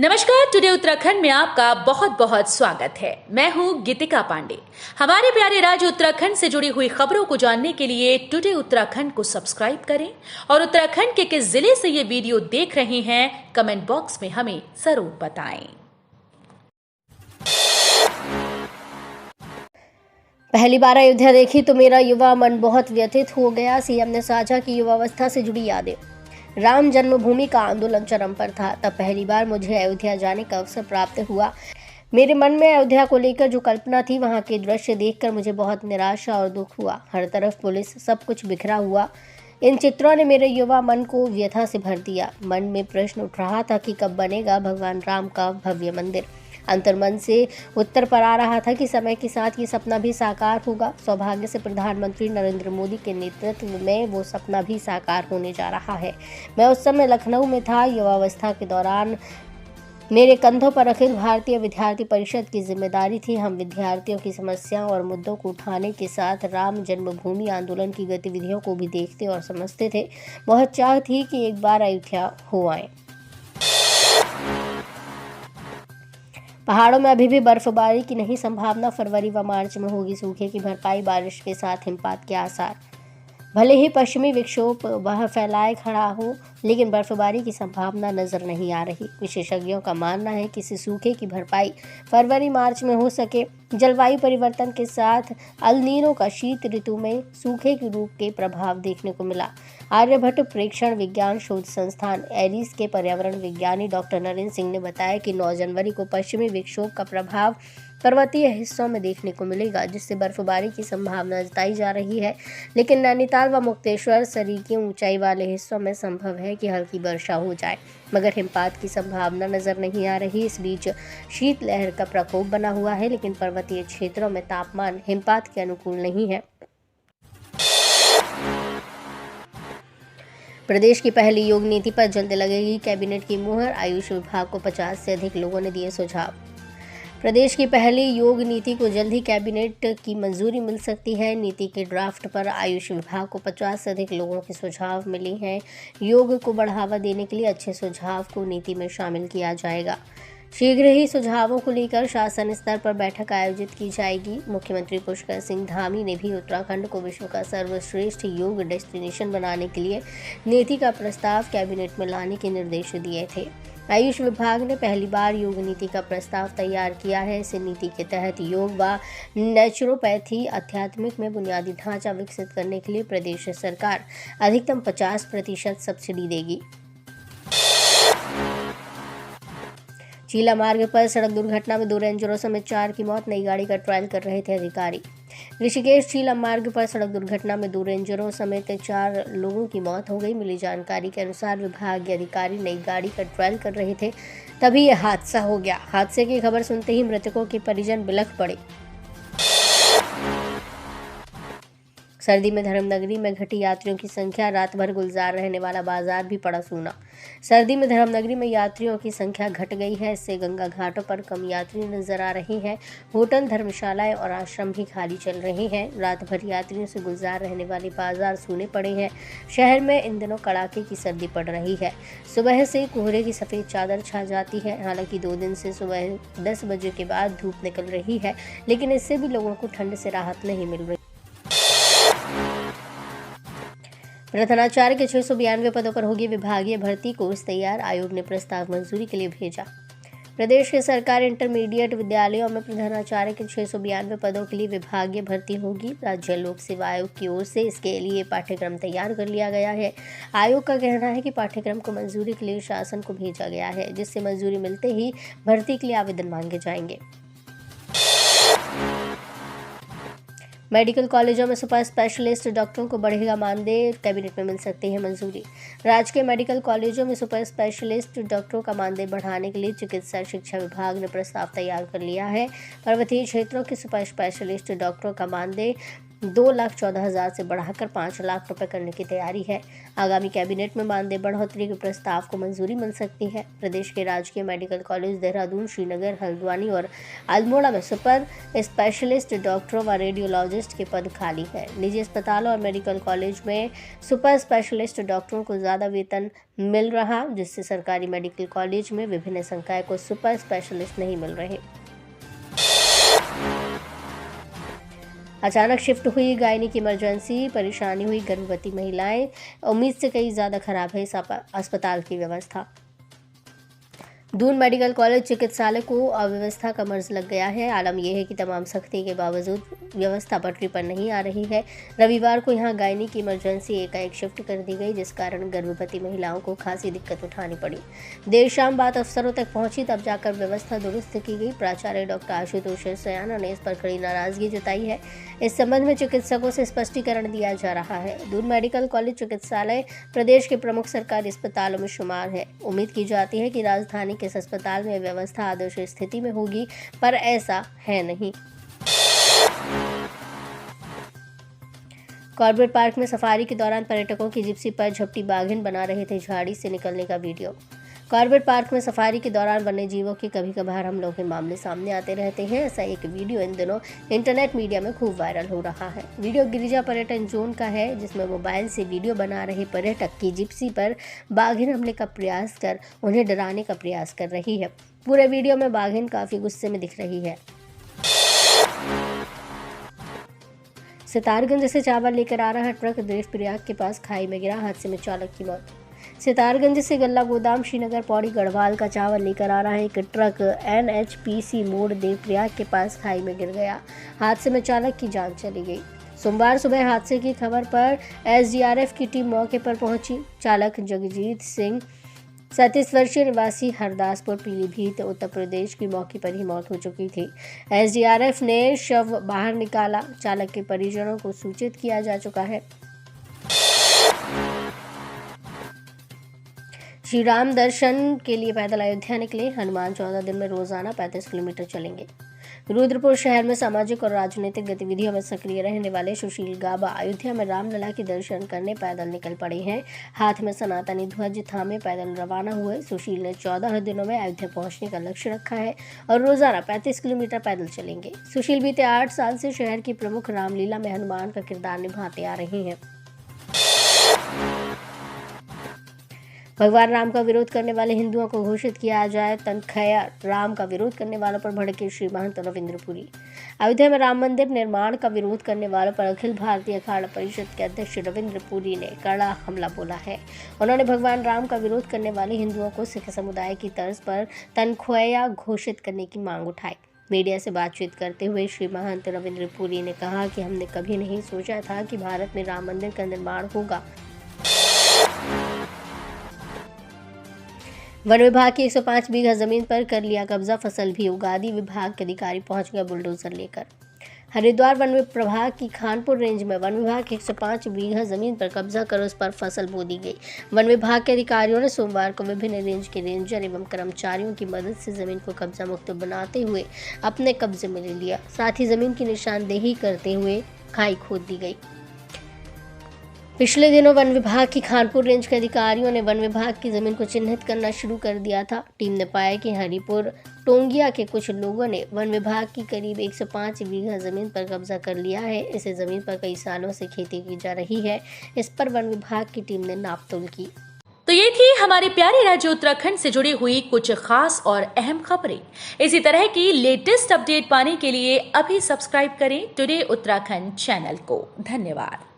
नमस्कार। टुडे उत्तराखंड में आपका बहुत बहुत स्वागत है। मैं हूं गीतिका पांडे। हमारे प्यारे राज्य उत्तराखंड से जुड़ी हुई खबरों को जानने के लिए टुडे उत्तराखंड को सब्सक्राइब करें और उत्तराखंड के किस जिले से ये वीडियो देख रहे हैं कमेंट बॉक्स में हमें जरूर बताएं। पहली बार अयोध्या देखी तो मेरा युवा मन बहुत व्यथित हो गया। सीएम ने साझा की युवावस्था से जुड़ी यादें। राम जन्मभूमि का आंदोलन चरम पर था, तब पहली बार मुझे अयोध्या जाने का अवसर प्राप्त हुआ। मेरे मन में अयोध्या को लेकर जो कल्पना थी, वहां के दृश्य देखकर मुझे बहुत निराशा और दुख हुआ। हर तरफ पुलिस, सब कुछ बिखरा हुआ। इन चित्रों ने मेरे युवा मन को व्यथा से भर दिया। मन में प्रश्न उठ रहा था कि कब बनेगा भगवान राम का भव्य मंदिर। अंतर्मन से उत्तर पर आ रहा था कि समय के साथ ये सपना भी साकार होगा। सौभाग्य से प्रधानमंत्री नरेंद्र मोदी के नेतृत्व में वो सपना भी साकार होने जा रहा है। मैं उस समय लखनऊ में था। युवावस्था के दौरान मेरे कंधों पर अखिल भारतीय विद्यार्थी परिषद की जिम्मेदारी थी। हम विद्यार्थियों की समस्याओं और मुद्दों को उठाने के साथ राम जन्मभूमि आंदोलन की गतिविधियों को भी देखते और समझते थे। बहुत चाह थी कि एक बार अयोध्या हो आए। पहाड़ों में अभी भी बर्फबारी की नहीं संभावना। फरवरी व मार्च में होगी सूखे की भरपाई, बारिश के साथ हिमपात के आसार। भले ही पश्चिमी विक्षोभ वह फैलाए खड़ा हो, लेकिन बर्फबारी की संभावना नजर नहीं आ रही। विशेषज्ञों का मानना है कि इस सूखे की भरपाई फरवरी मार्च में हो सके। जलवायु परिवर्तन के साथ अल नीनो का शीत ऋतु में सूखे के रूप के प्रभाव देखने को मिला। आर्यभट्ट प्रेक्षण विज्ञान शोध संस्थान एरिस के पर्यावरण विज्ञानी डॉक्टर नरेंद्र सिंह ने बताया कि 9 जनवरी को पश्चिमी विक्षोभ का प्रभाव पर्वतीय हिस्सों में देखने को मिलेगा, जिससे बर्फबारी की संभावना जताई जा रही है। लेकिन नैनीताल व मुक्तेश्वर सरीखे ऊंचाई वाले हिस्सों में संभव है कि हल्की वर्षा हो जाए, मगर हिमपात की संभावना नजर नहीं आ रही। इस बीच शीतलहर का प्रकोप बना हुआ है, लेकिन पर्वतीय क्षेत्रों में तापमान हिमपात के अनुकूल नहीं है। प्रदेश की पहली योग नीति पर जल्द लगेगी कैबिनेट की मुहर। आयुष विभाग को 50 से अधिक लोगों ने दिए सुझाव। प्रदेश की पहली योग नीति को जल्द ही कैबिनेट की मंजूरी मिल सकती है। नीति के ड्राफ्ट पर आयुष विभाग को 50 से अधिक लोगों के सुझाव मिले हैं। योग को बढ़ावा देने के लिए अच्छे सुझाव को नीति में शामिल किया जाएगा। शीघ्र ही सुझावों को लेकर शासन स्तर पर बैठक आयोजित की जाएगी। मुख्यमंत्री पुष्कर सिंह धामी ने भी उत्तराखंड को विश्व का सर्वश्रेष्ठ योग डेस्टिनेशन बनाने के लिए नीति का प्रस्ताव कैबिनेट में लाने के निर्देश दिए थे। आयुष विभाग ने पहली बार योग नीति का प्रस्ताव तैयार किया है। इस नीति के तहत योग व नेचुरोपैथी आध्यात्मिक में बुनियादी ढांचा विकसित करने के लिए प्रदेश सरकार अधिकतम 50% सब्सिडी देगी। चीला मार्ग पर सड़क दुर्घटना में 2 रेंजरों समेत 4 की मौत। नई गाड़ी का ट्रायल कर रहे थे अधिकारी। ऋषिकेश चीला मार्ग पर सड़क दुर्घटना में 2 रेंजरों समेत 4 लोगों की मौत हो गई। मिली जानकारी के अनुसार विभागीय अधिकारी नई गाड़ी का ट्रायल कर रहे थे, तभी यह हादसा हो गया। हादसे की खबर सुनते ही मृतकों के परिजन बिलख पड़े। सर्दी में धर्मनगरी में घटी यात्रियों की संख्या। रात भर गुलजार रहने वाला बाजार भी पड़ा सूना। सर्दी में धर्मनगरी में यात्रियों की संख्या घट गई है। इससे गंगा घाटों पर कम यात्री नजर आ रहे हैं। होटल, धर्मशालाएं और आश्रम भी खाली चल रहे हैं। रात भर यात्रियों से गुलजार रहने वाले बाजार सूने पड़े हैं। शहर में इन दिनों कड़ाके की सर्दी पड़ रही है। सुबह से कोहरे की सफेद चादर छा जाती है। हालांकि 2 दिन से सुबह 10 बजे के बाद धूप निकल रही है, लेकिन इससे भी लोगों को ठंड से राहत नहीं मिल रही। प्रधानाचार्य के 692 पदों पर होगी विभागीय भर्ती। कोर्स तैयार। आयोग ने प्रस्ताव मंजूरी के लिए भेजा। प्रदेश के सरकारी इंटरमीडिएट विद्यालयों में प्रधानाचार्य के 692 पदों के लिए विभागीय भर्ती होगी। राज्य लोक सेवा आयोग की ओर से इसके लिए पाठ्यक्रम तैयार कर लिया गया है। आयोग का कहना है कि पाठ्यक्रम को मंजूरी के लिए शासन को भेजा गया है, जिससे मंजूरी मिलते ही भर्ती के लिए आवेदन मांगे जाएंगे। मेडिकल कॉलेजों में सुपर स्पेशलिस्ट डॉक्टरों को बढ़ेगा मानदेय। कैबिनेट में मिल सकती है मंजूरी। राज्य के मेडिकल कॉलेजों में सुपर स्पेशलिस्ट डॉक्टरों का मानदेय बढ़ाने के लिए चिकित्सा शिक्षा विभाग ने प्रस्ताव तैयार कर लिया है। पर्वतीय क्षेत्रों के सुपर स्पेशलिस्ट डॉक्टरों का मानदेय 2,14,000 से बढ़ाकर 5 लाख रुपए करने की तैयारी है। आगामी कैबिनेट में मानदेय बढ़ोतरी के प्रस्ताव को मंजूरी मिल सकती है। प्रदेश के राजकीय मेडिकल कॉलेज देहरादून, श्रीनगर, हल्द्वानी और अल्मोड़ा में सुपर स्पेशलिस्ट डॉक्टरों व रेडियोलॉजिस्ट के पद खाली है। निजी अस्पतालों और मेडिकल कॉलेज में सुपर स्पेशलिस्ट डॉक्टरों को ज़्यादा वेतन मिल रहा, जिससे सरकारी मेडिकल कॉलेज में विभिन्न संकाय को सुपर स्पेशलिस्ट नहीं मिल रहे। अचानक शिफ्ट हुई गायनी की इमरजेंसी, परेशानी हुई गर्भवती महिलाएं। उम्मीद से कहीं ज़्यादा खराब है इस अस्पताल की व्यवस्था। दून मेडिकल कॉलेज चिकित्सालय को अव्यवस्था का मर्ज लग गया है। आलम यह है कि तमाम सख्ती के बावजूद व्यवस्था पटरी पर नहीं आ रही है। रविवार को यहां गायनी की इमरजेंसी एकाएक शिफ्ट कर दी गई, जिस कारण गर्भवती महिलाओं को खासी दिक्कत उठानी पड़ी। देर शाम बात अफसरों तक पहुंची, तब जाकर व्यवस्था दुरुस्त की गई। प्राचार्य डॉक्टर आशुतोष सयाना ने इस पर कड़ी नाराजगी जताई है। इस संबंध में चिकित्सकों से स्पष्टीकरण दिया जा रहा है। दून मेडिकल कॉलेज चिकित्सालय प्रदेश के प्रमुख सरकारी अस्पतालों में शुमार है। उम्मीद की जाती है कि राजधानी के इस अस्पताल में व्यवस्था आदर्श स्थिति में होगी, पर ऐसा है नहीं। कॉर्बेट पार्क में सफारी के दौरान पर्यटकों की जिप्सी पर झपटी बाघिन बना रहे थे झाड़ी से निकलने का वीडियो। कॉर्बेट पार्क में सफारी के दौरान वन्य जीवों के कभी कभार हमलों के मामले सामने आते रहते हैं। ऐसा एक वीडियो इन दिनों इंटरनेट मीडिया में खूब वायरल हो रहा है। वीडियो गिरिजा पर्यटन जोन का है, जिसमें मोबाइल से वीडियो बना रहे पर्यटक की जिप्सी पर बाघिन हमले का प्रयास कर उन्हें डराने का प्रयास कर रही है। पूरे वीडियो में बाघिन काफी गुस्से में दिख रही है। सितारगंज से चावल लेकर आ रहा ट्रक देवप्रयाग के पास खाई में गिरा, हादसे में चालक की मौत। सितारगंज से गल्ला गोदाम श्रीनगर पौड़ी गढ़वाल का चावल लेकर आ रहा एक ट्रक NHPC मोड़ देवप्रयाग के पास खाई में गिर गया। हादसे में चालक की जान चली गई। सोमवार सुबह हादसे की खबर पर SDRF की टीम मौके पर पहुंची। चालक जगजीत सिंह 37 वर्षीय निवासी हरदासपुर पीलीभीत उत्तर प्रदेश की मौके पर ही मौत हो चुकी थी। SDRF ने शव बाहर निकाला। चालक के परिजनों को सूचित किया जा चुका है। श्री राम दर्शन के लिए पैदल अयोध्या निकले हनुमान 14 दिन में रोजाना 35 किलोमीटर चलेंगे। रुद्रपुर शहर में सामाजिक और राजनीतिक गतिविधियों में सक्रिय रहने वाले सुशील गाबा अयोध्या में रामलला के दर्शन करने पैदल निकल पड़े हैं। हाथ में सनातनी ध्वज थामे पैदल रवाना हुए। सुशील ने 14 दिनों में अयोध्या पहुंचने का लक्ष्य रखा है और रोजाना 35 किलोमीटर पैदल चलेंगे। सुशील बीते 8 साल से शहर की प्रमुख रामलीला में हनुमान का किरदार निभाते आ रहे हैं। भगवान राम का विरोध करने वाले हिंदुओं को घोषित किया जाए तनख्या। राम का विरोध करने वालों पर भड़के श्री महंत रविंद्र पुरी। अयोध्या में राम मंदिर निर्माण का विरोध करने वालों पर अखिल भारतीय अखाड़ा परिषद के अध्यक्ष रविंद्र पुरी ने कड़ा हमला बोला है। उन्होंने भगवान राम का विरोध करने वाले हिंदुओं को सिख समुदाय की तर्ज पर तनख्वाह घोषित करने की मांग उठाई। मीडिया से बातचीत करते हुए श्री महंत रविंद्र पुरी ने कहा कि हमने कभी नहीं सोचा था कि भारत में राम मंदिर का निर्माण होगा। वन विभाग की 105 बीघा जमीन पर कर लिया कब्जा, फसल भी उगा दी। विभाग के अधिकारी पहुंच गए बुलडोजर लेकर। हरिद्वार वन प्रभाग की खानपुर रेंज में वन विभाग की 105 बीघा जमीन पर कब्जा कर उस पर फसल बो दी गई। वन विभाग के अधिकारियों ने सोमवार को विभिन्न रेंज के रेंजर एवं कर्मचारियों की मदद से जमीन को कब्जा मुक्त बनाते हुए अपने कब्जे में ले लिया। साथ ही जमीन की निशानदेही करते हुए खाई खोद दी गई। पिछले दिनों वन विभाग की खानपुर रेंज के अधिकारियों ने वन विभाग की जमीन को चिन्हित करना शुरू कर दिया था। टीम ने पाया कि हरिपुर टोंगिया के कुछ लोगों ने वन विभाग की करीब 105 बीघा जमीन पर कब्जा कर लिया है। इस जमीन पर कई सालों से खेती की जा रही है। इस पर वन विभाग की टीम ने नापतोल की। तो ये थी हमारे प्यारे राज्य उत्तराखंड से जुड़ी हुई कुछ खास और अहम खबरें। इसी तरह की लेटेस्ट अपडेट पाने के लिए अभी सब्सक्राइब करें टुडे उत्तराखंड चैनल को। धन्यवाद।